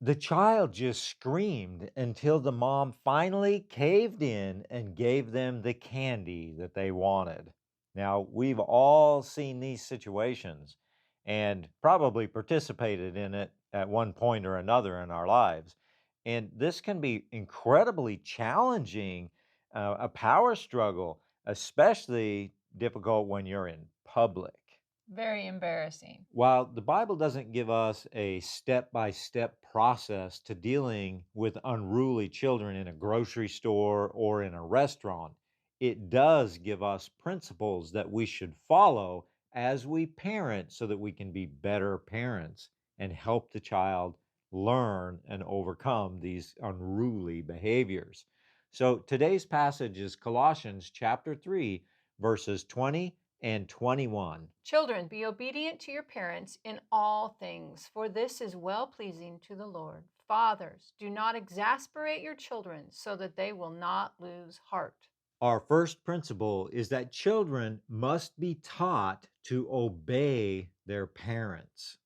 The child just screamed until the mom finally caved in and gave them the candy that they wanted. Now, we've all seen these situations and probably participated in it at one point or another in our lives. And this can be incredibly challenging, a power struggle, especially difficult when you're in public. Very embarrassing. While the Bible doesn't give us a step by step process to dealing with unruly children in a grocery store or in a restaurant, it does give us principles that we should follow as we parent so that we can be better parents and help the child learn and overcome these unruly behaviors. So today's passage is Colossians chapter 3, verses 20 and 21. Children, be obedient to your parents in all things, for this is well pleasing to the Lord. Fathers, do not exasperate your children so that they will not lose heart. Our first principle is that children must be taught to obey their parents.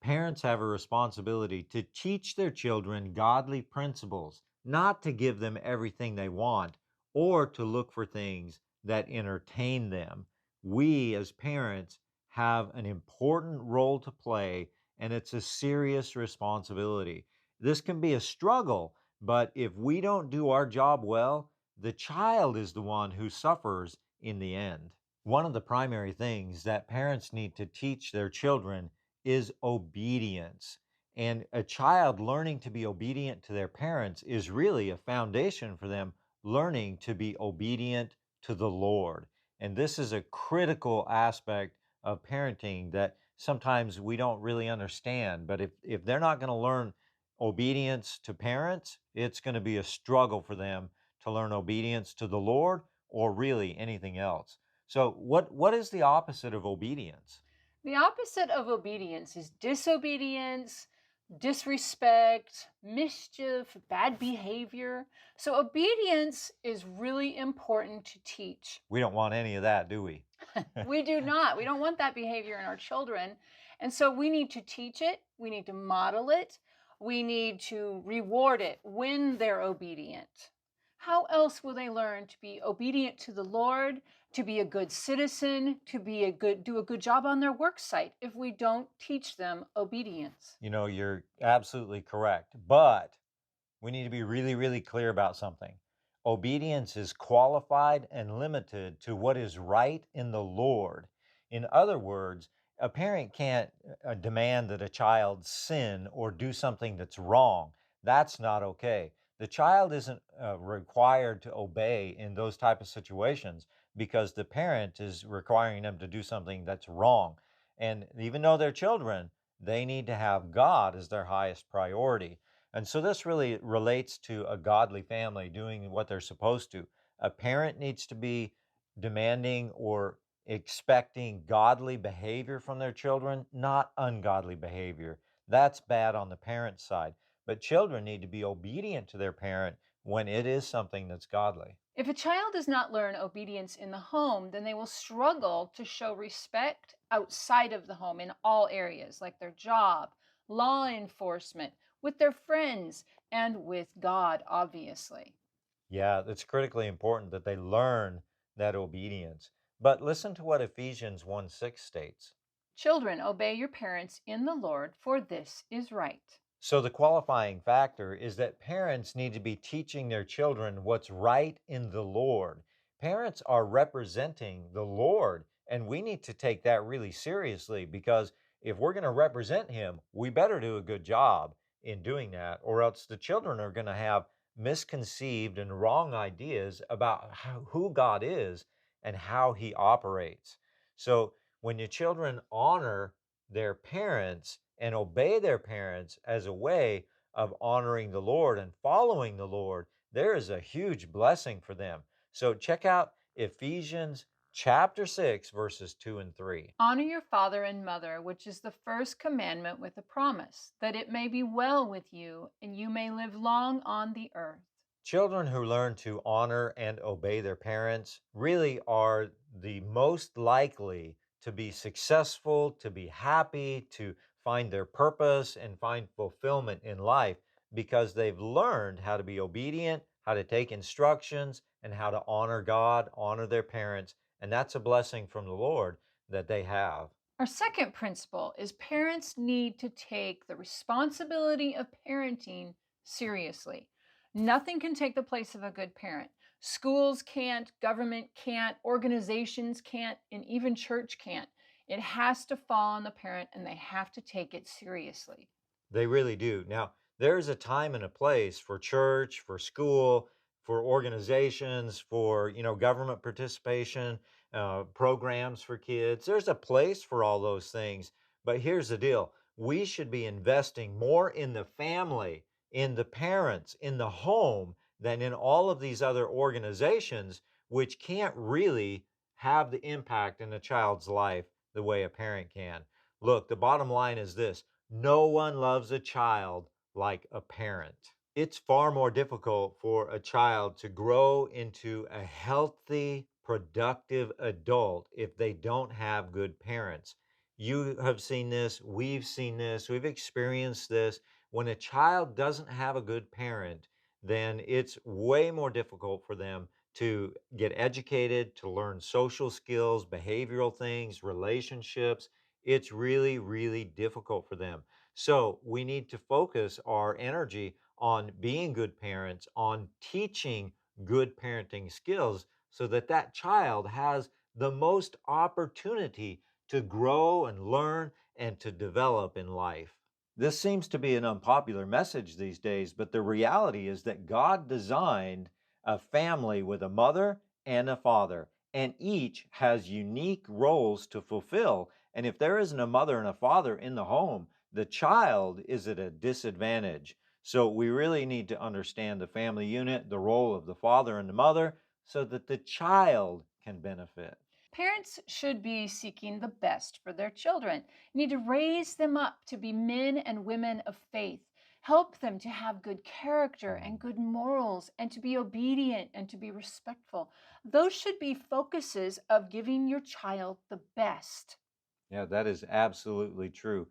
Parents have a responsibility to teach their children godly principles, not to give them everything they want or to look for things that entertain them. We, as parents, have an important role to play, and it's a serious responsibility. This can be a struggle, but if we don't do our job well, the child is the one who suffers in the end. One of the primary things that parents need to teach their children is obedience. And a child learning to be obedient to their parents is really a foundation for them learning to be obedient to the Lord. And this is a critical aspect of parenting that sometimes we don't really understand. But if they're not going to learn obedience to parents, it's going to be a struggle for them to learn obedience to the Lord or really anything else. So, what is the opposite of obedience? The opposite of obedience is disobedience, disrespect, mischief, bad behavior. So, obedience is really important to teach. We don't want any of that, do we? We do not. We don't want that behavior in our children. And so we need to teach it, we need to model it, we need to reward it when they're obedient. How else will they learn to be obedient to the Lord, to be a good citizen, to be do a good job on their work site if we don't teach them obedience? You're absolutely correct. But we need to be really, really clear about something. Obedience is qualified and limited to what is right in the Lord. In other words, a parent can't demand that a child sin or do something that's wrong. That's not okay. The child isn't required to obey in those type of situations because the parent is requiring them to do something that's wrong. And even though they're children, they need to have God as their highest priority. And so this really relates to a godly family doing what they're supposed to. A parent needs to be demanding or expecting godly behavior from their children, not ungodly behavior. That's bad on the parent's side. But children need to be obedient to their parent when it is something that's godly. If a child does not learn obedience in the home, then they will struggle to show respect outside of the home in all areas, like their job, law enforcement, with their friends, and with God, obviously. Yeah, it's critically important that they learn that obedience. But listen to what Ephesians 1:6 states. Children, obey your parents in the Lord, for this is right. So, the qualifying factor is that parents need to be teaching their children what's right in the Lord. Parents are representing the Lord, and we need to take that really seriously because if we're going to represent Him, we better do a good job in doing that, or else the children are going to have misconceived and wrong ideas about who God is and how He operates. So, when your children honor their parents, and obey their parents as a way of honoring the Lord and following the Lord, there is a huge blessing for them. So check out Ephesians chapter 6, verses 2 and 3. Honor your father and mother, which is the first commandment with a promise, that it may be well with you and you may live long on the earth. Children who learn to honor and obey their parents really are the most likely to be successful, to be happy, to find their purpose and find fulfillment in life because they've learned how to be obedient, how to take instructions, and how to honor God, honor their parents. And that's a blessing from the Lord that they have. Our second principle is parents need to take the responsibility of parenting seriously. Nothing can take the place of a good parent. Schools can't, government can't, organizations can't, and even church can't. It has to fall on the parent and they have to take it seriously. They really do. Now, there's a time and a place for church, for school, for organizations, for government participation, programs for kids. There's a place for all those things. But here's the deal: we should be investing more in the family, in the parents, in the home than in all of these other organizations, which can't really have the impact in a child's life the way a parent can. Look, the bottom line is this: no one loves a child like a parent. It's far more difficult for a child to grow into a healthy, productive adult if they don't have good parents. You have seen this, we've seen this, we've experienced this. When a child doesn't have a good parent, then it's way more difficult for them to get educated, to learn social skills, behavioral things, relationships. It's really, really difficult for them. So we need to focus our energy on being good parents, on teaching good parenting skills so that that child has the most opportunity to grow and learn and to develop in life. This seems to be an unpopular message these days, but the reality is that God designed a family with a mother and a father, and each has unique roles to fulfill. And if there isn't a mother and a father in the home, the child is at a disadvantage. So we really need to understand the family unit, the role of the father and the mother, so that the child can benefit. Parents should be seeking the best for their children. You need to raise them up to be men and women of faith. Help them to have good character and Mm. good morals and to be obedient and to be respectful. Those should be focuses of giving your child the best. Yeah, that is absolutely true.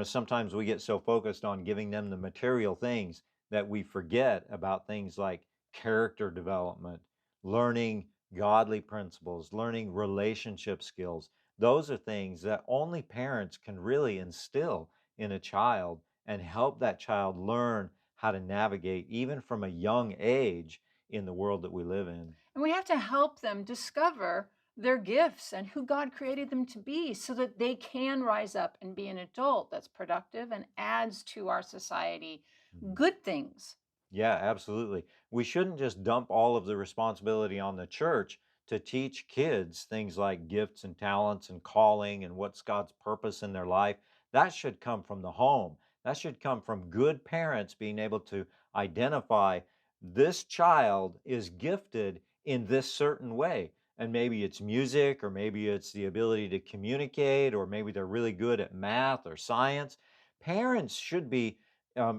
Sometimes we get so focused on giving them the material things that we forget about things like character development, learning godly principles, learning relationship skills. Those are things that only parents can really instill in a child and help that child learn how to navigate, even from a young age, in the world that we live in. And we have to help them discover their gifts and who God created them to be so that they can rise up and be an adult that's productive and adds to our society Mhm. good things. Yeah, absolutely. We shouldn't just dump all of the responsibility on the church to teach kids things like gifts and talents and calling and what's God's purpose in their life. That should come from the home. That should come from good parents being able to identify this child is gifted in this certain way. And maybe it's music, or maybe it's the ability to communicate, or maybe they're really good at math or science. Parents should be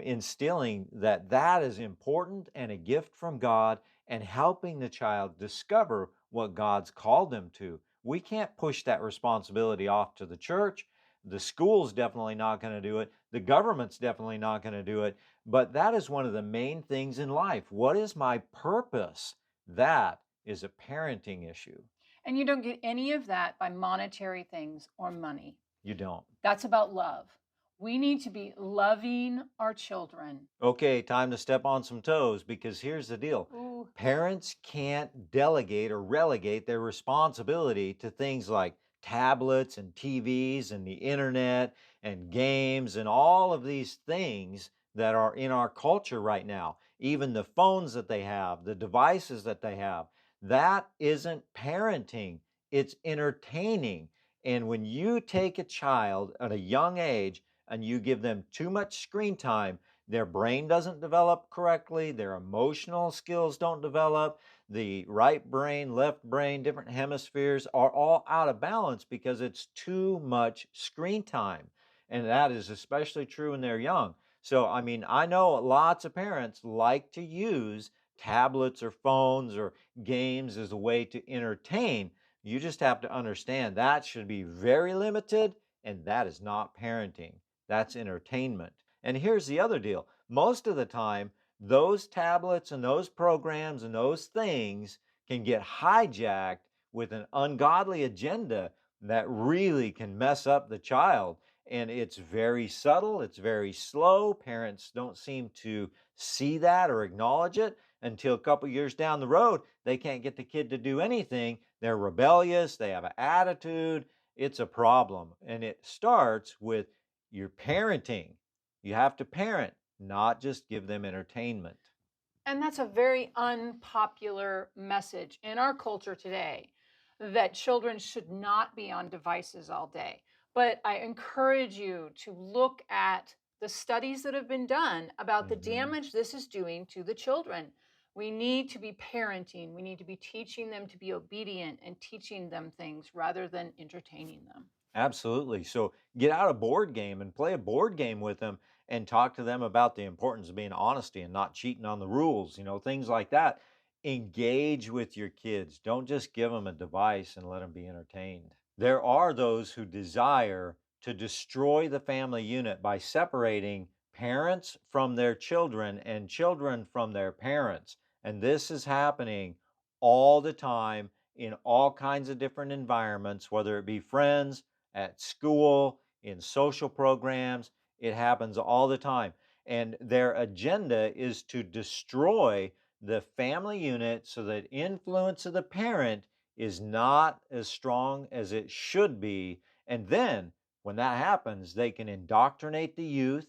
instilling that that is important and a gift from God, and helping the child discover what God's called them to. We can't push that responsibility off to the church. The school's definitely not going to do it. The government's definitely not going to do it. But that is one of the main things in life. What is my purpose? That is a parenting issue. And you don't get any of that by monetary things or money. You don't. That's about love. We need to be loving our children. Okay, time to step on some toes, because here's the deal. Ooh, Parents can't delegate or relegate their responsibility to things like tablets and TVs and the internet and games and all of these things that are in our culture right now. Even the phones that they have, the devices that they have. That isn't parenting, it's entertaining. And when you take a child at a young age and you give them too much screen time, their brain doesn't develop correctly, their emotional skills don't develop, the right brain, left brain, different hemispheres are all out of balance because it's too much screen time. And that is especially true when they're young. So, I mean, I know lots of parents like to use tablets or phones or games as a way to entertain. You just have to understand that should be very limited And that is not parenting, that's entertainment. And here's the other deal: most of the time, those tablets and those programs and those things can get hijacked with an ungodly agenda that really can mess up the child. And it's very subtle, it's very slow. Parents don't seem to see that or acknowledge it until a couple years down the road. They can't get the kid to do anything. They're rebellious, they have an attitude. It's a problem. And it starts with your parenting. You have to parent, not just give them entertainment. And that's a very unpopular message in our culture today, that children should not be on devices all day. But I encourage you to look at the studies that have been done about the Mhm. damage this is doing to the children. We need to be parenting, we need to be teaching them to be obedient and teaching them things rather than entertaining them. Absolutely. So get out a board game and play a board game with them and talk to them about the importance of being honesty and not cheating on the rules, things like that. Engage with your kids. Don't just give them a device and let them be entertained. There are those who desire to destroy the family unit by separating parents from their children and children from their parents. And this is happening all the time in all kinds of different environments, whether it be friends, at school, in social programs. It happens all the time. And their agenda is to destroy the family unit so that influence of the parent is not as strong as it should be. And then when that happens, they can indoctrinate the youth.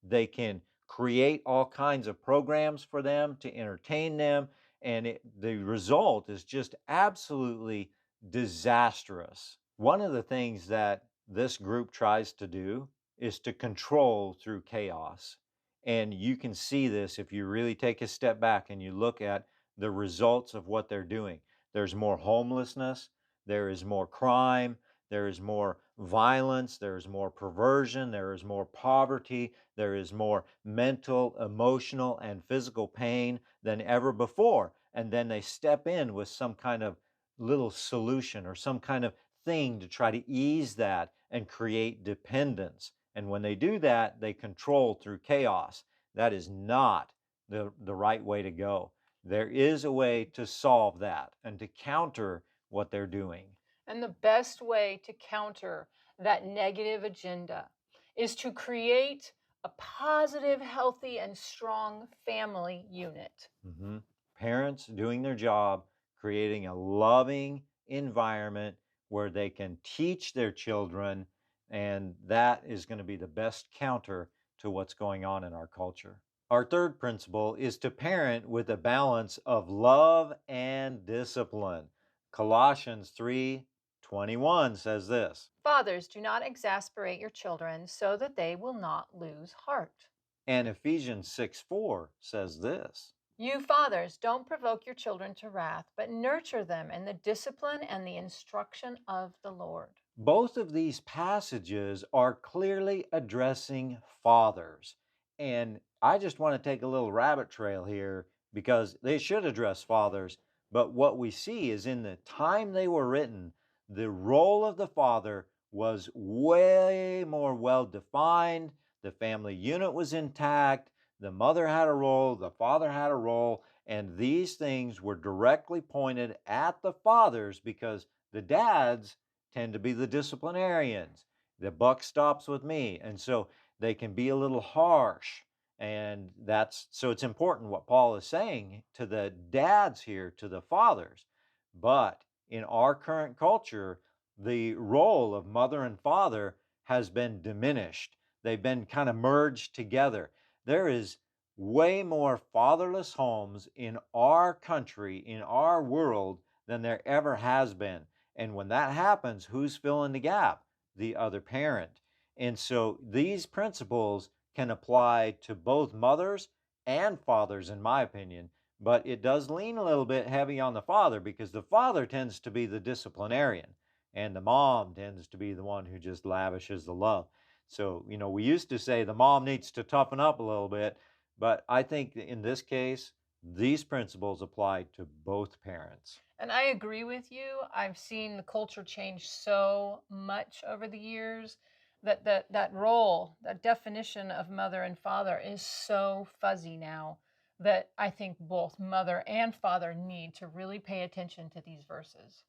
They can create all kinds of programs for them to entertain them. And the result is just absolutely disastrous. One of the things that this group tries to do is to control through chaos. And you can see this if you really take a step back and you look at the results of what they're doing. There's more homelessness, there is more crime, there is more violence, there is more perversion, there is more poverty, there is more mental, emotional, and physical pain than ever before. And then they step in with some kind of little solution or some kind of thing to try to ease that and create dependence. And when they do that, they control through chaos. That is not the right way to go. There is a way to solve that and to counter what they're doing. And the best way to counter that negative agenda is to create a positive, healthy, and strong family unit. Mhm. Parents doing their job, creating a loving environment where they can teach their children, and that is going to be the best counter to what's going on in our culture. Our third principle is to parent with a balance of love and discipline. Colossians 3:21 says this, Fathers, do not exasperate your children so that they will not lose heart. and Ephesians 6:4 says this. You fathers, don't provoke your children to wrath, but nurture them in the discipline and the instruction of the Lord. Both of these passages are clearly addressing fathers. And I just want to take a little rabbit trail here because they should address fathers. But what we see is in the time they were written, the role of the father was way more well defined. The family unit was intact. The mother had a role, the father had a role. And these things were directly pointed at the fathers because the dads tend to be the disciplinarians. The buck stops with me. And so they can be a little harsh. And that's so it's important what Paul is saying to the dads here, to the fathers. But in our current culture, the role of mother and father has been diminished. They've been kind of merged together. There is way more fatherless homes in our country, in our world, than there ever has been. And when that happens, who's filling the gap? The other parent. And so these principles can apply to both mothers and fathers, in my opinion. But it does lean a little bit heavy on the father because the father tends to be the disciplinarian and the mom tends to be the one who just lavishes the love. So, we used to say the mom needs to toughen up a little bit, but I think in this case, These principles apply to both parents. And I agree with you. I've seen the culture change so much over the years that that role, that definition of mother and father is so fuzzy now that I think both mother and father need to really pay attention to these verses.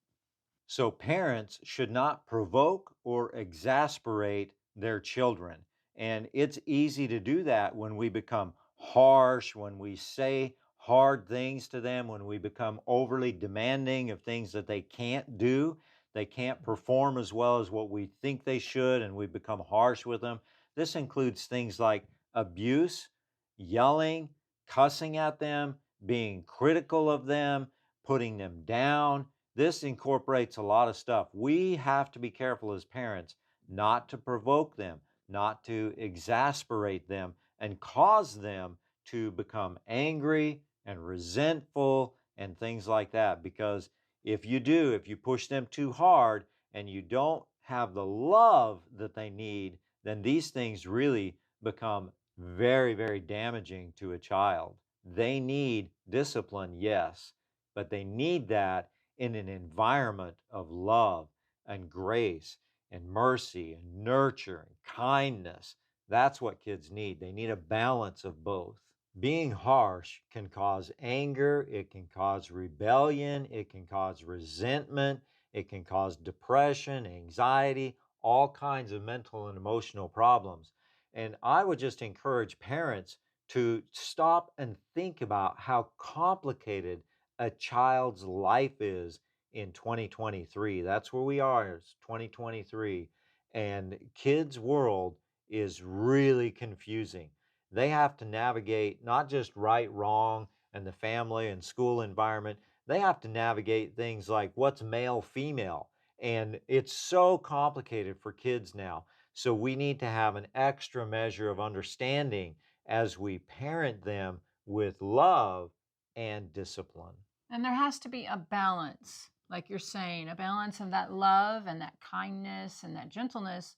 So, parents should not provoke or exasperate their children. And it's easy to do that when we become harsh, when we say hard things to them, when we become overly demanding of things that they can't do. They can't perform as well as what we think they should, and we become harsh with them. This includes things like abuse, yelling, cussing at them, being critical of them, putting them down. This incorporates a lot of stuff. We have to be careful as parents not to provoke them, not to exasperate them, and cause them to become angry and resentful and things like that. Because if you do, if you push them too hard and you don't have the love that they need, then these things really become very, very damaging to a child. They need discipline, yes, but they need that in an environment of love and grace and mercy and nurture and kindness. That's what kids need. They need a balance of both. Being harsh can cause anger, it can cause rebellion, it can cause resentment, it can cause depression, anxiety, all kinds of mental and emotional problems. And I would just encourage parents to stop and think about how complicated a child's life is in 2023. That's where we are, it's 2023. And kids' world is really confusing. They have to navigate not just right, wrong, and the family and school environment. They have to navigate things like what's male, female. And it's so complicated for kids now. So we need to have an extra measure of understanding as we parent them with love and discipline. And there has to be a balance, like you're saying, a balance of that love and that kindness and that gentleness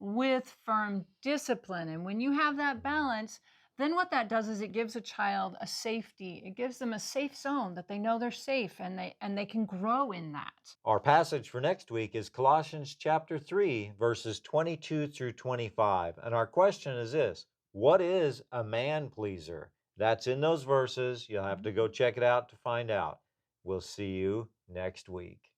with firm discipline. And when you have that balance, then what that does is it gives a child a safety. It gives them a safe zone that they know they're safe and they can grow in that. Our passage for next week is Colossians chapter 3, verses 22 through 25. And our question is this: what is a man pleaser? That's in those verses. You'll have to go check it out to find out. We'll see you next week.